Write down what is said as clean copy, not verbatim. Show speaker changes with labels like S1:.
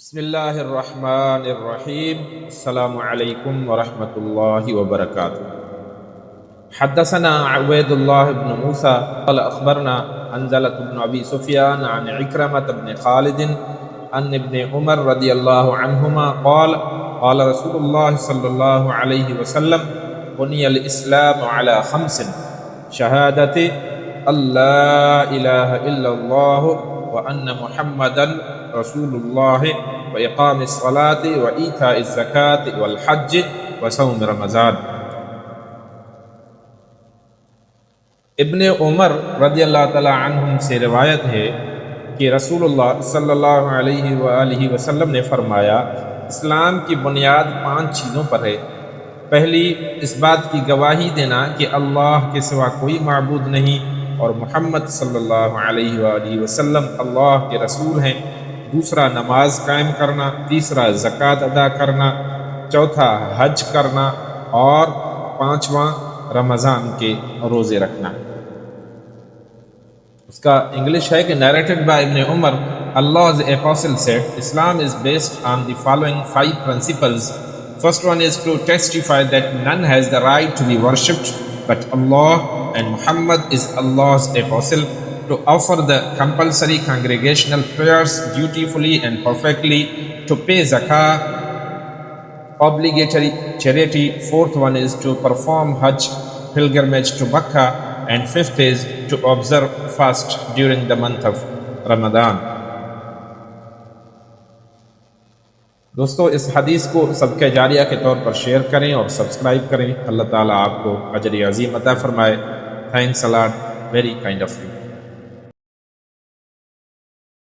S1: बिस्मिल्लाहिर्रहमानिर्रहीम। अस्सलामु अलैकुम वरहमतुल्लाहि वबरकातुहू। हद्दसना उबैदुल्लाह इब्न मूसा क़ाल अख़बरना हंज़लत इब्न अबी सुफ़यान अन इक्रमत इब्न खालिद अन इब्न उमर रज़ियल्लाहु अन्हुमा क़ाल क़ाल रसूलुल्लाह सल्लल्लाहु अलैहि वसल्लम बुनियल इस्लामु अला ख़म्सिन शहादति अल्ला इलाहा इल्लल्लाह व अन्न मुहम्मदन रसूलुल्लाह व इक़ामिस सलाति व ईताइज़ ज़काति वल हज्ज व सौम रमज़ान। इब्ने उमर रज़ियल्लाहु तआला अन्हुम से रिवायत है कि रसूलुल्लाह सल्लल्लाहु अलैहि वसल्लम ने फरमाया, इस्लाम की बुनियाद 5 चीज़ों पर है। पहली, इस बात की गवाही देना कि अल्लाह के सिवा कोई माबूद नहीं और मोहम्मद सल्लल्लाहु अलैहि वसल्लम अल्लाह के रसूल हैं। दूसरा, नमाज कायम करना। तीसरा, ज़कात अदा करना। चौथा, हज करना। और पांचवा, रमज़ान के रोज़े रखना। उसका इंग्लिश है कि narrated by Ibn Umar, Allah's apostle said, Islam is based on the following 5 principles. First one is to testify that none has the right to be worshipped but Allah and Muhammad is Allah's apostle, to offer the compulsory congregational prayers dutifully and perfectly, to pay zakah, obligatory charity. Fourth one is to perform hajj, pilgrimage to Makkah, and fifth is to observe fast during the month of Ramadan. दोस्तों, इस हदीस को सबके जारिया के तौर पर share करें और सब्सक्राइब करें। अल्लाह ताला आपको अजर अज़ीम अता फरमाए। Thanks a lot, very kind of you.